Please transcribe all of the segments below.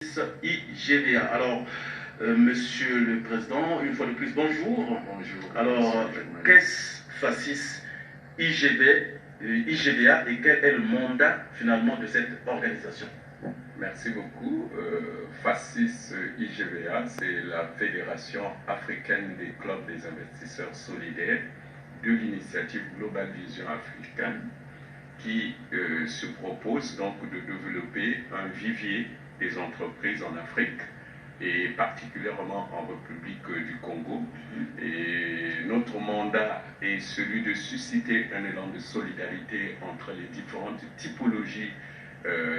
IGVA. Alors, Monsieur le Président, une fois de plus, bonjour. Bonjour. Alors, qu'est-ce FACIS IGVA et quel est le mandat finalement de cette organisation? Merci beaucoup. FACIS IGVA, c'est la Fédération africaine des clubs des investisseurs solidaires de l'initiative Global Vision africaine qui se propose donc de développer un vivier des entreprises en Afrique et particulièrement en République du Congo. Et notre mandat est celui de susciter un élan de solidarité entre les différentes typologies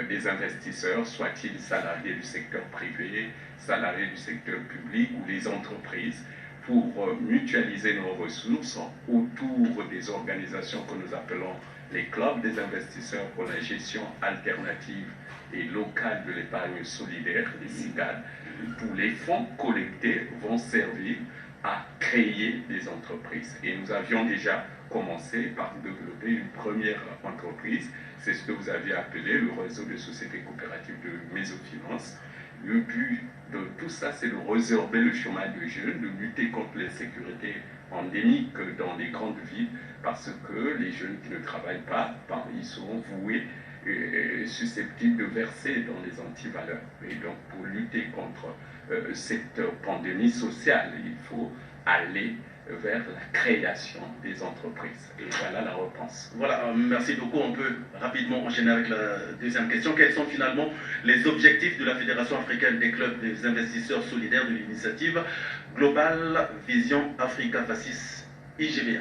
des investisseurs, soient-ils salariés du secteur privé, salariés du secteur public ou les entreprises, pour mutualiser nos ressources autour des organisations que nous appelons les clubs des investisseurs pour la gestion alternative et locale de l'épargne solidaire, les CIGAD, où les fonds collectés vont servir à créer des entreprises. Et nous avions déjà commencé par développer une première entreprise, c'est ce que vous avez appelé le réseau de sociétés coopératives de mésofinance. Le but de tout ça, c'est de résorber le chômage de jeunes, de lutter contre l'insécurité endémique dans les grandes villes, parce que les jeunes qui ne travaillent pas, ils seront voués susceptibles de verser dans les antivaleurs. Et donc, pour lutter contre cette pandémie sociale, il faut aller vers la création des entreprises. Et voilà la réponse. Voilà, merci beaucoup. On peut rapidement enchaîner avec la deuxième question. Quels sont finalement les objectifs de la Fédération africaine des clubs des investisseurs solidaires de l'initiative Global Vision Africa FACIS IGVA?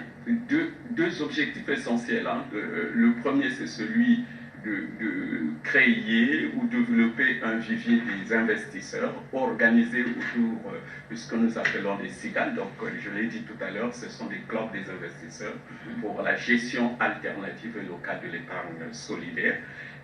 Deux objectifs essentiels. Le premier, c'est celui de créer ou développer un vivier des investisseurs organisé autour de ce que nous appelons des CIGAL. Donc, je l'ai dit tout à l'heure, ce sont des clubs des investisseurs pour la gestion alternative et locale de l'épargne solidaire.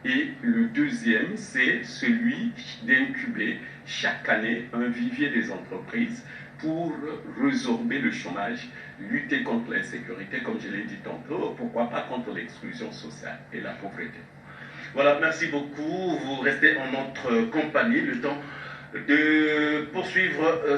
Et le deuxième, c'est celui d'incuber chaque année un vivier des entreprises pour résorber le chômage, lutter contre l'insécurité, comme je l'ai dit tantôt, pourquoi pas contre l'exclusion sociale et la pauvreté. Voilà, merci beaucoup. Vous restez en notre compagnie le temps de poursuivre